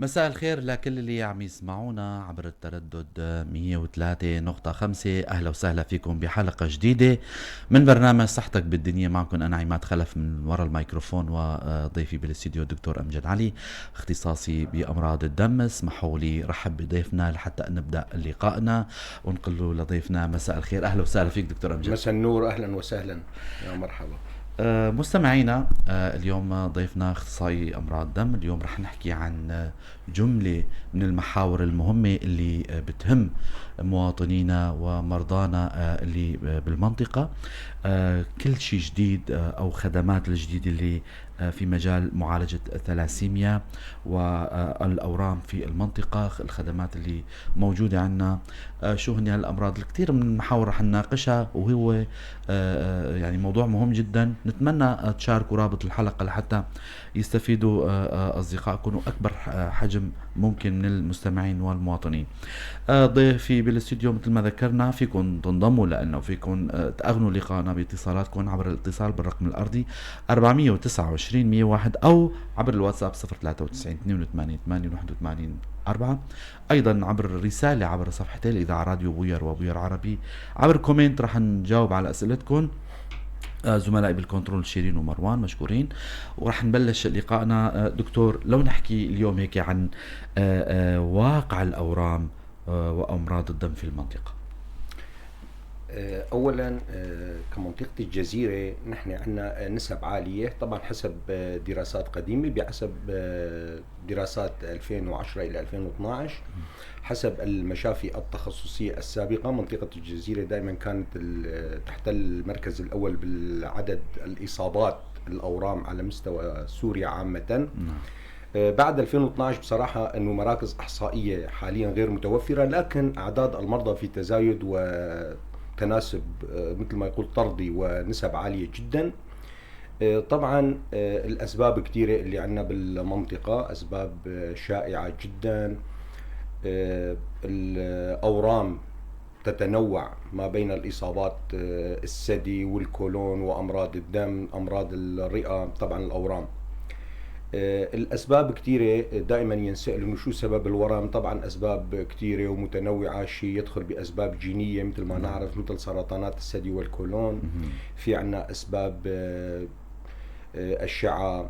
مساء الخير لكل اللي عم يسمعونا عبر التردد 103.5. أهلا وسهلا فيكم بحلقة جديدة من برنامج صحتك بالدنيا. معكم أنا عماد خلف من وراء الميكروفون، وضيفي بالاستديو الدكتور أمجد علي، اختصاصي بأمراض الدم. اسمحوا لي رحب بضيفنا لحتى نبدأ لقائنا ونقول له لضيفنا مساء الخير. أهلا وسهلا فيك دكتور أمجد. مساء النور، أهلا وسهلا، يا مرحبا. مستمعينا، اليوم ضيفنا اخصائي امراض دم. اليوم رح نحكي عن جملة من المحاور المهمة اللي بتهم مواطنينا ومرضانا اللي بالمنطقة. كل شيء جديد او خدمات الجديدة اللي في مجال معالجة الثلاسيميا والأورام في المنطقة، الخدمات اللي موجودة عندنا. شو هن الأمراض؟ الكثير من المحاور رح نناقشها، وهو يعني موضوع مهم جدا. نتمنى تشاركوا رابط الحلقة لحتى يستفيدوا أصدقائكم وأكبر حجم ممكن من المستمعين والمواطنين. ضيفي بالاستوديو مثل ما ذكرنا، فيكم تنضموا لأنه فيكم تأغنوا لقاءنا باتصالاتكم عبر الاتصال بالرقم الأرضي 429 101 أو عبر الواتساب 093 82 81 4. أيضا عبر الرسالة عبر صفحتي الإذاعة راديو بوير وبوير عربي. عبر كومنت رح نجاوب على أسئلتكم. زملائي بالكنترول شيرين ومروان مشكورين. ورح نبلش لقائنا. دكتور، لو نحكي اليوم هيك عن واقع الأورام وأمراض الدم في المنطقة. أولا، كمنطقة الجزيرة نحن عندنا نسب عالية طبعا حسب دراسات قديمة، بحسب دراسات 2010 إلى 2012. حسب المشافي التخصصية السابقة، منطقة الجزيرة دائما كانت تحتل المركز الأول بالعدد الإصابات الأورام على مستوى سوريا عامة. نعم. بعد 2012 بصراحة أنه مراكز إحصائية حاليا غير متوفرة، لكن أعداد المرضى في تزايد وتناسب مثل ما يقول طردي ونسب عالية جدا. طبعا الأسباب كثيرة اللي عندنا بالمنطقة، أسباب شائعة جدا. الأورام تتنوع ما بين الإصابات الثدي والكولون وأمراض الدم، أمراض الرئة. طبعا الأورام الأسباب كثيرة، دائما ينسأل إنه شو سبب الورم. طبعا أسباب كثيرة ومتنوعة، شيء يدخل بأسباب جينية مثل ما نعرف، مثل سرطانات الثدي والكولون. في عنا أسباب أشعة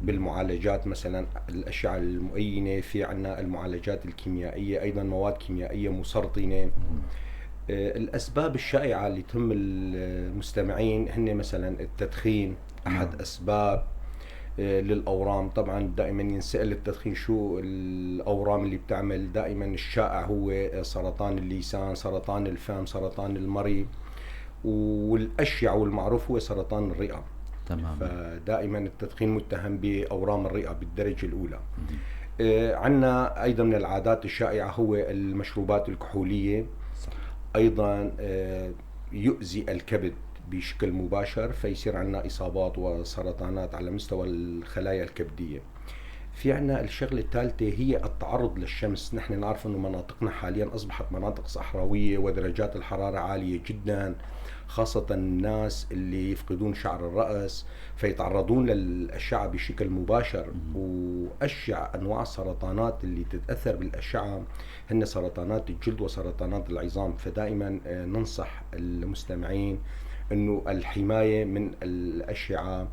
بالمعالجات، مثلا الأشعة المؤينة. في عنا المعالجات الكيميائية، أيضا مواد كيميائية مسرطنة. الأسباب الشائعة اللي تهم المستمعين هن مثلا التدخين، أحد أسباب للأورام. طبعا دائما ينسأل التدخين شو الأورام اللي بتعمل. دائما الشائع هو سرطان اللسان، سرطان الفم، سرطان المريء، والأشيع والمعروف هو سرطان الرئة. تمام. فدائما التدخين متهم بأورام الرئة بالدرجة الأولى. عندنا أيضا من العادات الشائعة هو المشروبات الكحولية. صح. أيضا يؤذي الكبد بشكل مباشر، فيصير عندنا إصابات وسرطانات على مستوى الخلايا الكبدية. في عنا الشغلة الثالثة هي التعرض للشمس. نحن نعرف أنه مناطقنا حاليا أصبحت مناطق صحراوية ودرجات الحرارة عالية جدا، خاصة الناس اللي يفقدون شعر الرأس فيتعرضون للأشعة بشكل مباشر. وأشع أنواع السرطانات اللي تتأثر بالأشعة هن سرطانات الجلد وسرطانات العظام. فدائما ننصح المستمعين أنه الحماية من الأشعة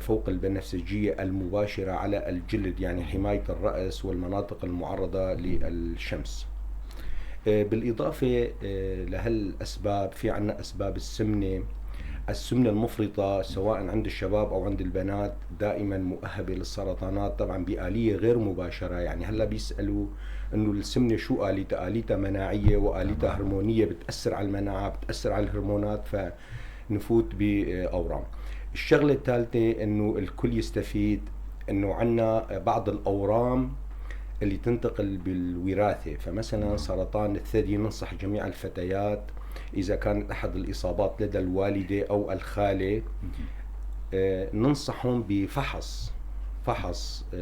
فوق البنفسجية المباشرة على الجلد، يعني حماية الرأس والمناطق المعرضة للشمس. بالإضافة لهالأسباب، في عنا أسباب السمنة. السمنة المفرطة سواء عند الشباب أو عند البنات دائما مؤهبة للسرطانات، طبعا بآلية غير مباشرة. يعني هلا بيسألوا أنه السمنة شو آليتها؟ آليتها مناعية وآليتها هرمونية، بتأثر على المناعة، بتأثر على الهرمونات، فنفوت بأورام. الشغلة الثالثة أنه الكل يستفيد أنه عنا بعض الأورام اللي تنتقل بالوراثة. فمثلا سرطان الثدي، ننصح جميع الفتيات إذا كانت أحد الإصابات لدى الوالدة أو الخالة، ننصحهم بفحص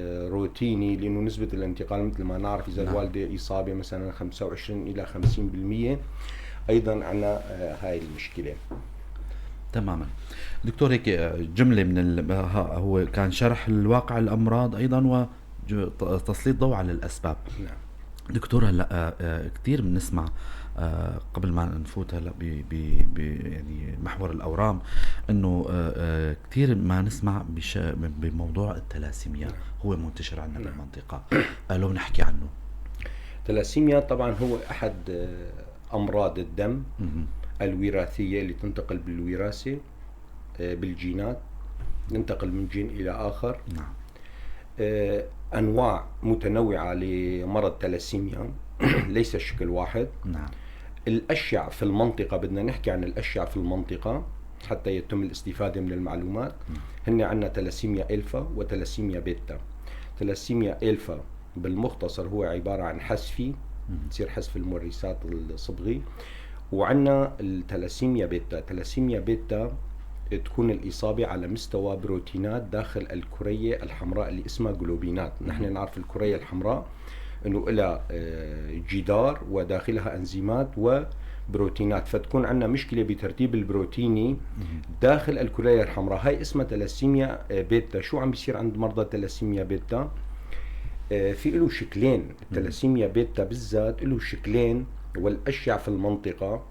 روتيني، لأنه نسبة الانتقال مثل ما نعرف إذا الوالدة إصابة مثلا 25 إلى 50%. أيضا عنا هاي المشكلة. تماما. دكتور، هيك جملة من هو كان شرح الواقع الأمراض أيضا تسليط ضوء على الأسباب. نعم. دكتور هلا كثير بنسمع قبل ما نفوت هلا يعني محور الاورام، انه كثير ما نسمع بموضوع التلاسيميا، هو منتشر عندنا بالمنطقه. لو نحكي عنه. التلاسيميا طبعا هو احد امراض الدم الوراثيه اللي تنتقل بالوراثه بالجينات، ننتقل من جين الى اخر. نعم. انواع متنوعه لمرض تلاسيميا ليس شكل واحد. نعم. الاشع في المنطقه، بدنا نحكي عن الاشع في المنطقه حتى يتم الاستفاده من المعلومات. هن عندنا تلاسيميا الفا وتلاسيميا بيتا. تلاسيميا الفا بالمختصر هو عباره عن حذفي، تصير حذف المورثات الصبغي. وعندنا التلاسيميا بيتا. تلاسيميا بيتا تكون الإصابة على مستوى بروتينات داخل الكرية الحمراء اللي اسمها جلوبينات. نحن نعرف الكرية الحمراء انه لها جدار وداخلها انزيمات وبروتينات، فتكون عندنا مشكلة بترتيب البروتيني داخل الكرية الحمراء. هاي اسمها تلاسيميا بيتا. شو عم بيصير عند مرضى تلاسيميا بيتا؟ في له شكلين. التلاسيميا بيتا بالذات له شكلين، والأشع في المنطقة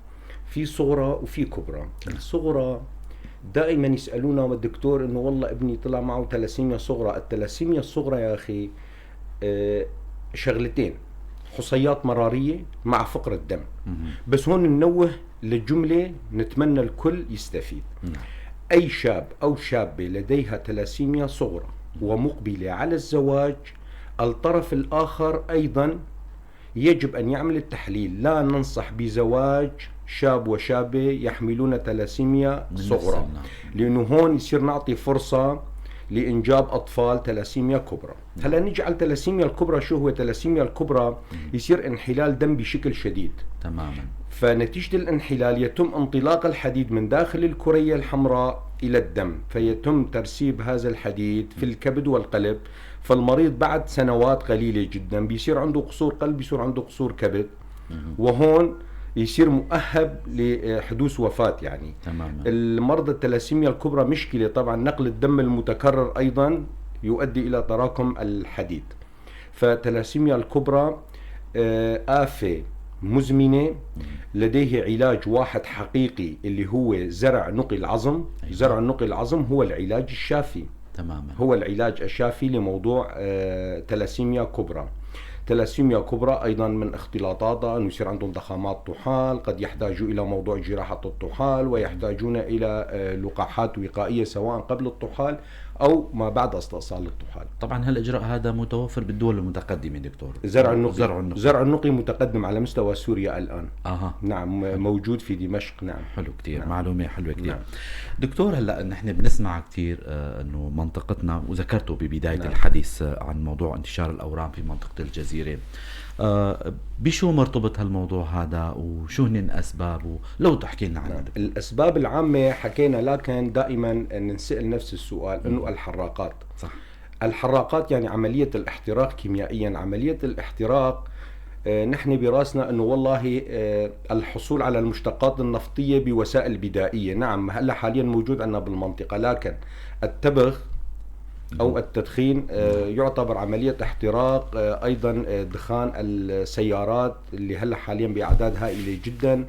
في صغرى وفي كبرى. الصغرى دائما يسألونا والدكتور انه والله ابني طلع معه تلاسيميا صغرى. التلاسيميا الصغرى يا اخي شغلتين: حصيات مرارية مع فقر الدم. بس هون ننوه للجملة نتمنى الكل يستفيد. اي شاب او شابة لديها تلاسيميا صغرى ومقبلة على الزواج، الطرف الاخر ايضا يجب ان يعمل التحليل. لا ننصح بزواج شاب وشابة يحملون تلاسيميا صغرى، لأنه هون يصير نعطي فرصة لإنجاب أطفال تلاسيميا كبرى. هلا نيجي على التلاسيميا الكبرى. شو هو التلاسيميا الكبرى؟ يصير انحلال دم بشكل شديد تماما. فنتيجة الانحلال يتم انطلاق الحديد من داخل الكرية الحمراء إلى الدم، فيتم ترسيب هذا الحديد في الكبد والقلب. فالمريض بعد سنوات قليلة جدا بيصير عنده قصور قلب، بيصير عنده قصور كبد، وهون يصير مؤهب لحدوث وفاة. يعني تماما. المرضى التلاسيميا الكبرى مشكلة طبعا نقل الدم المتكرر أيضا يؤدي إلى تراكم الحديد. فتلاسيميا الكبرى آفة مزمنة، لديه علاج واحد حقيقي اللي هو زرع نقي العظم. زرع نقي العظم هو العلاج الشافي. تماما. هو العلاج الشافي لموضوع تلاسيميا كبرى. تلاسيميا كبرى أيضا من اختلاطاتها أنه يصير عندهم ضخامات طحال، قد يحتاجوا إلى موضوع جراحة الطحال، ويحتاجون إلى لقاحات وقائية سواء قبل الطحال أو ما بعد استئصال الطحال. طبعا هالإجراء هذا متوفر بالدول المتقدمة دكتور. زرع النقي متقدم على مستوى سوريا الآن. نعم. حلو. موجود في دمشق. نعم. حلو كتير. نعم. معلومة حلوة كتير. نعم. دكتور هلأ نحن بنسمع كتير أنه منطقتنا، وذكرته ببداية نعم. الحديث عن موضوع انتشار الأورام في منطقة الجزيرة. بشو مرتبط هالموضوع هذا وشو هن أسبابه؟ لو تحكي لنا عنها. الأسباب العامة حكينا، لكن دائما نسأل نفس السؤال انه الحراقات. صح. الحراقات يعني عملية الاحتراق كيميائيا. عملية الاحتراق نحن براسنا انه والله الحصول على المشتقات النفطية بوسائل بدائية. نعم هلا حاليا موجود عندنا بالمنطقة، لكن التبغ أو التدخين يعتبر عملية احتراق. أيضا دخان السيارات اللي هلا حاليا بأعداد هائلة جدا،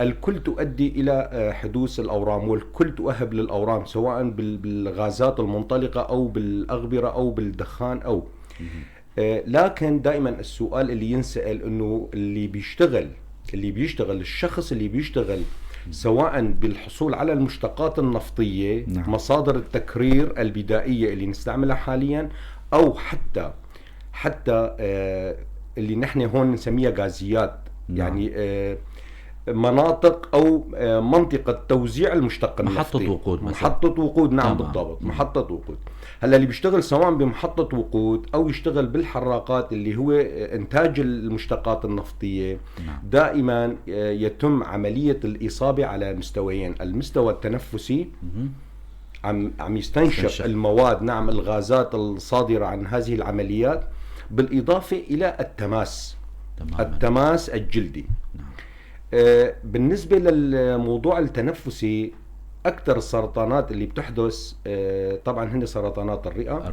الكل تؤدي إلى حدوث الأورام، والكل تؤهب للأورام سواء بالغازات المنطلقة أو بالأغبرة أو بالدخان أو لكن دائما السؤال اللي ينسأل أنه اللي بيشتغل الشخص اللي بيشتغل سواء بالحصول على المشتقات النفطية، نعم. مصادر التكرير البدائية اللي نستعملها حاليا، أو حتى اللي نحن هون نسميها غازيات. نعم. يعني مناطق أو منطقة توزيع المشتق النفطي. محطة وقود مثلا. محطة وقود. نعم. تمام. بالضبط. محطة وقود. هلا اللي بيشتغل سواء بمحطة وقود أو يشتغل بالحراقات اللي هو إنتاج المشتقات النفطية، نعم. دائما يتم عملية الإصابة على مستويين: المستوى التنفسي، عم يستنشق المواد، نعم، الغازات الصادرة عن هذه العمليات، بالإضافة إلى التماس. تمام. التماس الجلدي. نعم. بالنسبة للموضوع التنفسي اكثر السرطانات اللي بتحدث طبعا هن سرطانات الرئه.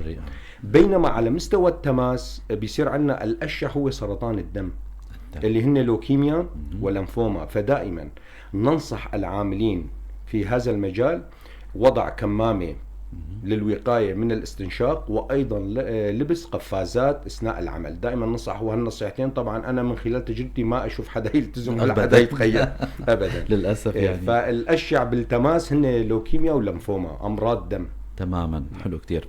بينما على مستوى التماس بيصير عندنا الاشع هو سرطان الدم اللي هن لوكيميا ولمفوما. فدائما ننصح العاملين في هذا المجال وضع كمامه للوقايه من الاستنشاق، وايضا لبس قفازات اثناء العمل. دائما ننصح وهالنصيحتين طبعا انا من خلال تجربتي ما اشوف حدا يلتزم ولا حدا يتخيل ابدا للاسف يعني. فالاشع بالتماس هن لوكيميا ولمفوما، امراض دم. تماما، حلو كتير.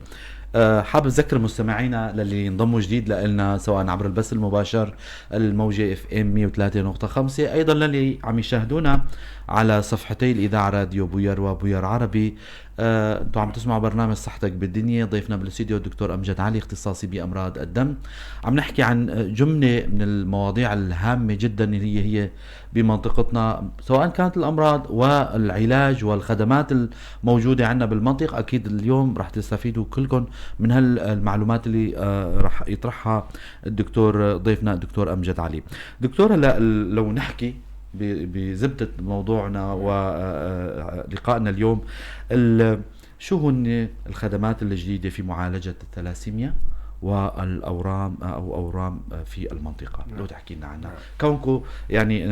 حابب اذكر مستمعينا للي انضموا جديد لنا سواء عبر البث المباشر الموجة FM 103.5، ايضا للي عم يشاهدونا على صفحتي الاذاعه راديو بوير وبوير عربي. انتم عم تسمعوا برنامج صحتك بالدنيا. ضيفنا بالاستديو الدكتور امجد علي، اختصاصي بامراض الدم. عم نحكي عن جمله من المواضيع الهامه جدا اللي هي بمنطقتنا، سواء كانت الامراض والعلاج والخدمات الموجوده عندنا بالمنطقه. اكيد اليوم راح تستفيدوا كلكم من هالمعلومات اللي راح يطرحها الدكتور ضيفنا الدكتور امجد علي. دكتور، هلا لو نحكي بزبدة موضوعنا ولقائنا اليوم، شو هن الخدمات الجديدة في معالجة الثلاسيميا والأورام أو أورام في المنطقة؟ لو تحكي لنا عنها كونكو يعني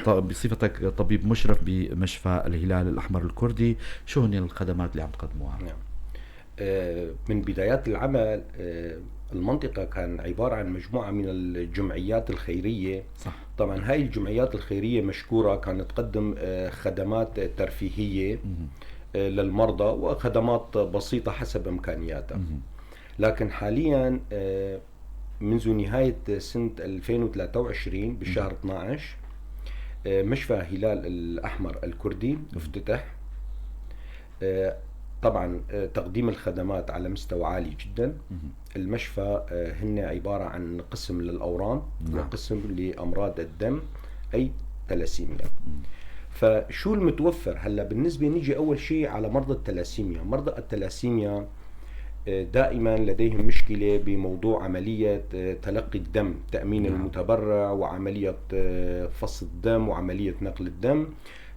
بصفتك طبيب مشرف بمشفى الهلال الأحمر الكردي، شو هن الخدمات اللي عم تقدموها؟ من بدايات العمل المنطقة كان عبارة عن مجموعة من الجمعيات الخيرية. صح. طبعا هاي الجمعيات الخيرية مشكورة، كانت تقدم خدمات ترفيهية للمرضى وخدمات بسيطة حسب إمكانياتها. لكن حاليا منذ نهاية سنة 2023 بالشهر 12 مشفى هلال الأحمر الكردي افتتح. طبعا تقديم الخدمات على مستوى عالي جدا. المشفى هن عبارة عن قسم للأورام وقسم لأمراض الدم أي ثلاسيميا. فشو المتوفر هلا بالنسبة؟ نيجي أول شيء على مرضى الثلاسيميا. مرضى الثلاسيميا دائما لديهم مشكلة بموضوع عملية تلقي الدم، تأمين المتبرع وعملية فص الدم وعملية نقل الدم،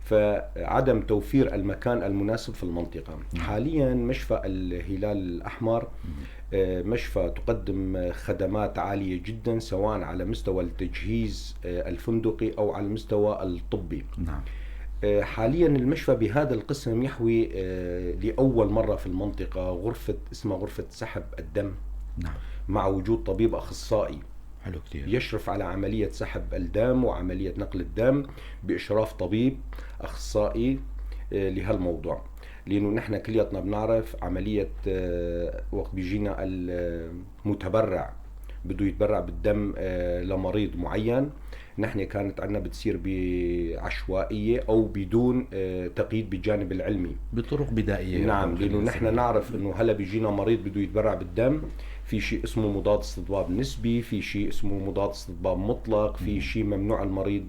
فعدم توفير المكان المناسب في المنطقة. حاليا مشفى الهلال الأحمر مشفى تقدم خدمات عالية جدا، سواء على مستوى التجهيز الفندقي أو على المستوى الطبي. حاليا المشفى بهذا القسم يحوي لأول مرة في المنطقة غرفة اسمها غرفة سحب الدم. مع وجود طبيب أخصائي حلو كتير يشرف على عملية سحب الدم وعملية نقل الدم بإشراف طبيب أخصائي لهالموضوع. لأنه نحن كلياتنا بنعرف عملية وقت بيجينا المتبرع بده يتبرع بالدم لمريض معين، نحن كانت عندنا بتصير بعشوائية أو بدون تقييد بالجانب العلمي بطرق بدائية. نعم، لأنه نحن نعرف أنه هلا بيجينا مريض بده يتبرع بالدم، في شيء اسمه مضاد استضباب نسبي، في شيء اسمه مضاد استضباب مطلق، في شيء ممنوع المريض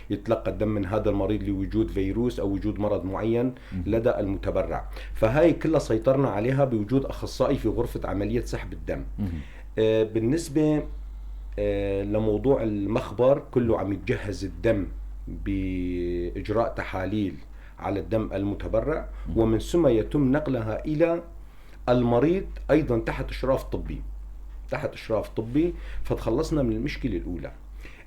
يتلقى الدم من هذا المريض لوجود فيروس أو وجود مرض معين لدى المتبرع. فهاي كلها سيطرنا عليها بوجود أخصائي في غرفة عملية سحب الدم. بالنسبة لموضوع المخبر، كله عم يتجهز الدم بإجراء تحاليل على الدم المتبرع، ومن ثم يتم نقلها إلى المريض أيضا تحت إشراف طبي. فتخلصنا من المشكلة الأولى.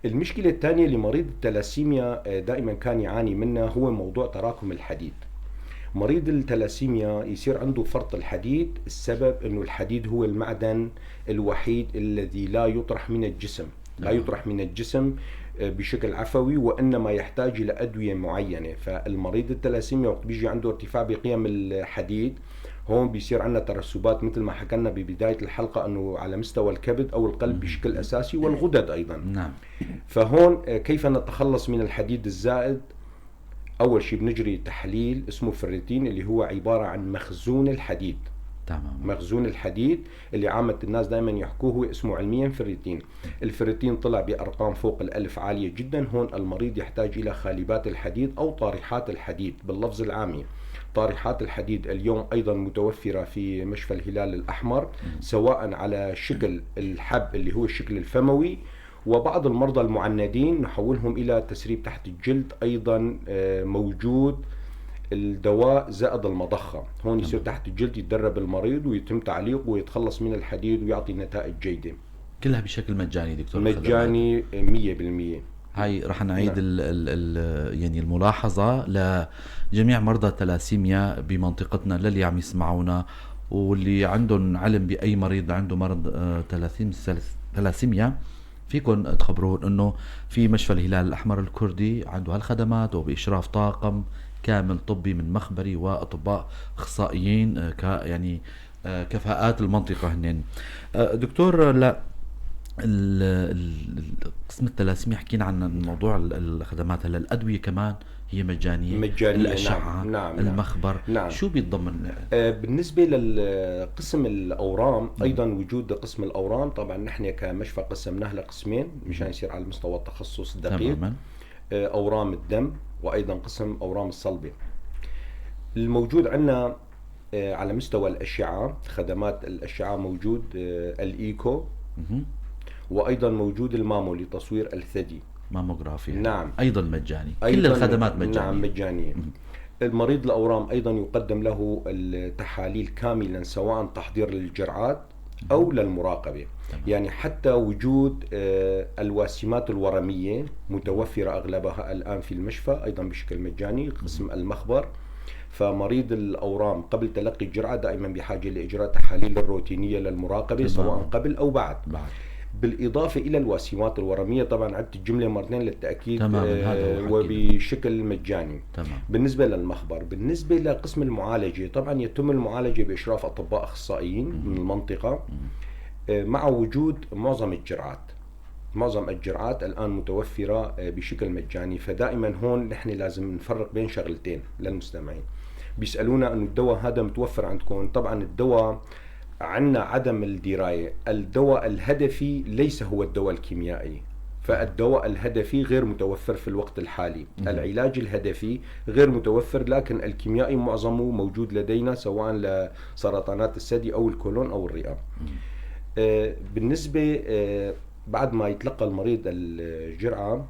المشكلة الثانية لمريض الثلاسيميا دائما كان يعاني منها هو موضوع تراكم الحديد. مريض الثلاسيميا يصير عنده فرط الحديد، السبب أنه الحديد هو المعدن الوحيد الذي لا يطرح من الجسم بشكل عفوي، وإنما يحتاج إلى أدوية معينة. فالمريض الثلاسيميا وقت بيجي عنده ارتفاع بقيم الحديد، هون بيصير عندنا ترسبات مثل ما حكينا ببداية الحلقة أنه على مستوى الكبد أو القلب بشكل أساسي والغدد أيضا. نعم. فهون كيف نتخلص من الحديد الزائد؟ أول شيء بنجري تحليل اسمه فريتين، اللي هو عبارة عن مخزون الحديد. تمام. مخزون الحديد اللي عامة الناس دائما يحكوه هو اسمه علميا فريتين. الفريتين طلع بأرقام فوق 1000 عالية جدا. هون المريض يحتاج إلى خالبات الحديد أو طارحات الحديد باللفظ العامي. طارحات الحديد اليوم أيضا متوفرة في مشفى الهلال الأحمر، سواء على شكل الحب اللي هو الشكل الفموي، وبعض المرضى المعندين نحولهم إلى تسريب تحت الجلد أيضا موجود الدواء زائد المضخة. هون يصير تحت الجلد يتدرب المريض ويتم تعليقه ويتخلص من الحديد ويعطي نتائج جيدة. كلها بشكل مجاني دكتور الخدمات؟ مجاني 100%. هاي رح نعيد يعني الملاحظة لجميع مرضى الثلاسيميا بمنطقتنا، للي عم يسمعونا واللي عندهم علم بأي مريض عنده مرض ثلاسيميا، فيكن تخبرون انه في مشفى الهلال الاحمر الكردي عنده هالخدمات وباشراف طاقم كامل طبي من مخبري واطباء اخصائيين يعني كفاءات المنطقة هنين. دكتور، لا قسم الثلاسيميا حكينا عن موضوع الخدمات، هلا الادويه كمان هي مجانيه؟ الاشعه، نعم. المخبر، نعم. شو بيتضمن؟ بالنسبه لقسم الاورام ايضا وجود قسم الاورام، طبعا نحن كمشفى قسمناه لقسمين مشان يصير على مستوى التخصص الدقيق. تماما. اورام الدم وايضا قسم اورام الصلبه. الموجود عندنا على مستوى الاشعه، خدمات الاشعه موجود الايكو، وايضا موجود المامو لتصوير الثدي، ماموغرافي. نعم، ايضا مجاني. كل الخدمات مجانيه. نعم مجانيه. المريض الاورام ايضا يقدم له التحاليل كاملا، سواء تحضير للجرعات او للمراقبه. تمام. يعني حتى وجود الواسمات الورميه متوفره اغلبها الان في المشفى ايضا بشكل مجاني، قسم المخبر. فمريض الأورام قبل تلقي الجرعة دائما بحاجة لإجراء تحاليل روتينية للمراقبة سواء قبل أو بعد. بالإضافة إلى الواسمات الورمية، طبعا عدت الجملة مرتين للتأكيد، وبشكل مجاني. تمام. بالنسبة للمخبر، بالنسبة لقسم المعالجة، طبعا يتم المعالجة بإشراف أطباء أخصائيين من المنطقة، مع وجود معظم الجرعات الآن متوفرة بشكل مجاني. فدائما هون نحن لازم نفرق بين شغلتين للمستمعين. بيسألونا أنه الدواء هذا متوفر عندكم. طبعا الدواء عندنا عدم الدراية. الدواء الهدفي ليس هو الدواء الكيميائي، فالدواء الهدفي غير متوفر في الوقت الحالي. العلاج الهدفي غير متوفر، لكن الكيميائي معظمه موجود لدينا، سواء لسرطانات الثدي أو الكولون أو الرئة. بالنسبة بعد ما يتلقى المريض الجرعة،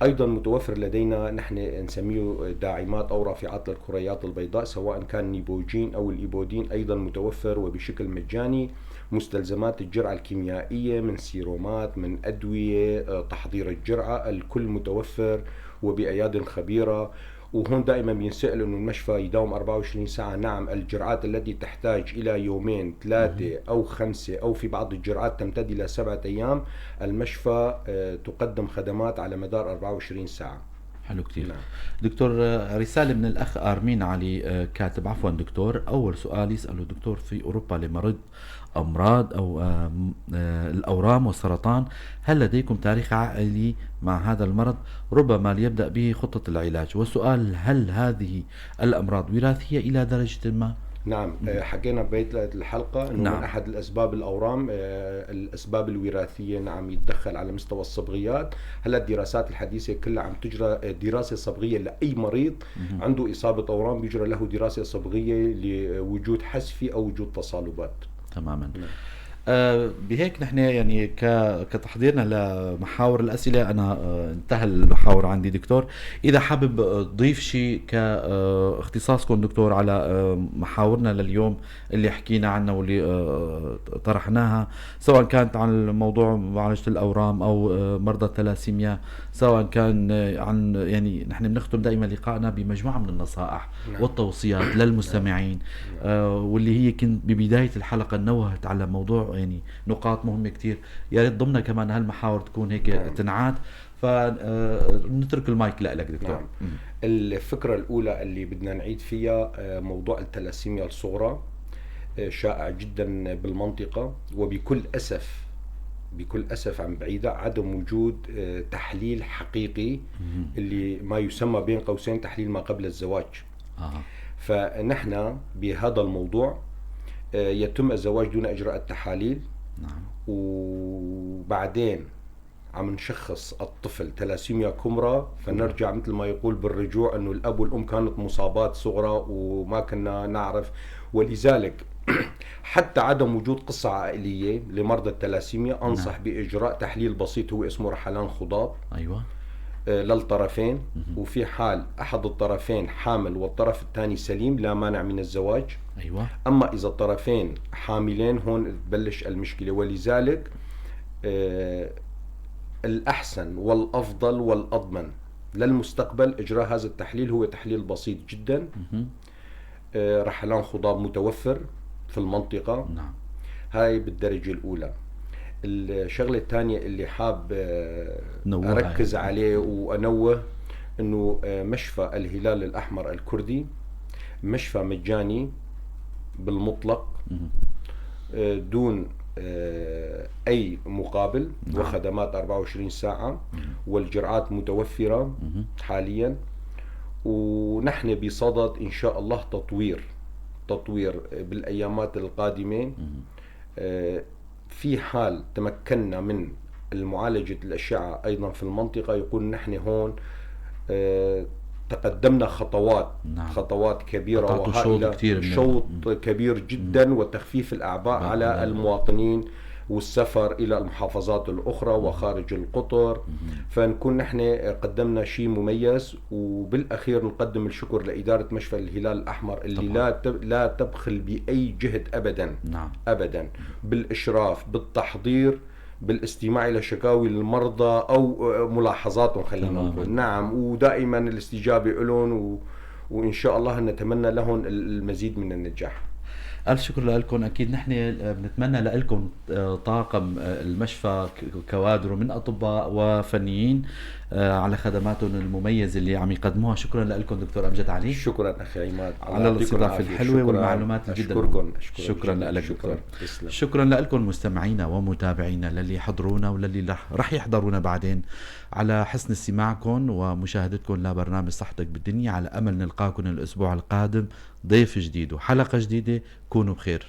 أيضا متوفر لدينا نحن نسميه داعمات أو رافعات للكريات البيضاء، سواء كان نيبوجين أو الإيبودين، أيضا متوفر وبشكل مجاني. مستلزمات الجرعة الكيميائية من سيرومات، من أدوية، تحضير الجرعة، الكل متوفر وبأياد خبيرة. وهون دائما بينسأل انه المشفى يداوم 24 ساعة. نعم، الجرعات التي تحتاج الى يومين 3 او 5 او في بعض الجرعات تمتد الى 7 ايام، المشفى تقدم خدمات على مدار 24 ساعة. حلو كتير. نعم. دكتور، رسالة من الأخ آرمين علي كاتب: عفوا دكتور، أول سؤال يسأله دكتور: في أوروبا لمرض أمراض أو الأورام والسرطان، هل لديكم تاريخ عائلي مع هذا المرض ربما ليبدأ به خطة العلاج؟ والسؤال: هل هذه الأمراض وراثية إلى درجة ما؟ نعم، حكينا ببداية الحلقة انه نعم. من احد الاسباب الاورام الاسباب الوراثية. نعم، يتدخل على مستوى الصبغيات. هلا الدراسات الحديثة كلها عم تجرى دراسة صبغية لاي مريض عنده اصابة اورام، بيجرى له دراسة صبغية لوجود حسفي او وجود تصالبات. تماما. نعم. بهيك نحن يعني كتحضيرنا لمحاور الأسئلة أنا انتهى المحاور عندي. دكتور، إذا حابب تضيف شيء كاختصاصكم دكتور على محاورنا لليوم اللي حكينا عنها واللي طرحناها، سواء كانت عن موضوع معالجة الأورام أو مرضى الثلاسيميا، سواء كان عن يعني نحن بنختم دائما لقائنا بمجموعة من النصائح والتوصيات للمستمعين، واللي هي كنت ببداية الحلقة نوهت على موضوع يعني نقاط مهمة كتير. يا ريت ضمن كمان هالمحاور تكون هيك تنعاد. فنترك المايك لك دكتور. نعم. الفكرة الأولى اللي بدنا نعيد فيها موضوع الثلاسيميا الصغرى شائع جدا بالمنطقة، وبكل أسف عن بعيدة عدم وجود تحليل حقيقي اللي ما يسمى بين قوسين تحليل ما قبل الزواج. فنحن بهذا الموضوع يتم الزواج دون إجراء التحاليل. نعم. وبعدين عم نشخص الطفل ثلاسيميا كبرى، فنرجع مثل ما يقول بالرجوع انه الاب والام كانت مصابات صغرى وما كنا نعرف. ولذلك حتى عدم وجود قصة عائلية لمرضى الثلاسيميا، انصح باجراء تحليل بسيط هو اسمه رحلان خضاب. ايوه. للطرفين، وفي حال أحد الطرفين حامل والطرف الثاني سليم لا مانع من الزواج. أيوة. أما إذا الطرفين حاملين هون تبلش المشكلة. ولذلك الأحسن والأفضل والأضمن للمستقبل إجراء هذا التحليل هو تحليل بسيط جدا. رحلان خضاب متوفر في المنطقة. نعم. هاي بالدرجة الأولى. الشغلة الثانية اللي حاب أركز عليه وأنوه أنه مشفى الهلال الأحمر الكردي مشفى مجاني بالمطلق دون أي مقابل. نعم. وخدمات 24 ساعة والجرعات متوفرة حاليا. ونحن بصدد إن شاء الله تطوير بالأيامات القادمة. في حال تمكنا من المعالجة الأشعة أيضا في المنطقة يكون نحن هون تقدمنا خطوات. نعم. خطوات كبيرة وهائلة، شوط كبير جدا، وتخفيف الأعباء على المواطنين والسفر إلى المحافظات الأخرى وخارج القطر. فنكون نحن قدمنا شيء مميز. وبالأخير نقدم الشكر لإدارة مشفى الهلال الأحمر اللي لا تبخل بأي جهد أبدا. نعم. أبدا بالإشراف، بالتحضير، بالاستماع إلى شكاوي المرضى أو ملاحظاتهم خلينا نقول. نعم. ودائما الاستجابة لهم، وإن شاء الله نتمنى لهم المزيد من النجاح. ألف شكر لكم. أكيد نحن بنتمنى لكم طاقم المشفى كوادر من أطباء وفنيين على خدماتهم المميزة اللي عم يقدموها. شكرا لكم دكتور أمجد علي. شكرا أخي عماد على الاستضافة الحلوة والمعلومات جدا. شكرا لك دكتور. شكرا لكم مستمعينا ومتابعينا للي حضرونا وللي رح يحضرونا بعدين على حسن استماعكم ومشاهدتكم لبرنامج صحتك بالدنيا. على أمل نلقاكم الأسبوع القادم ضيف جديد وحلقة جديدة. كونوا بخير.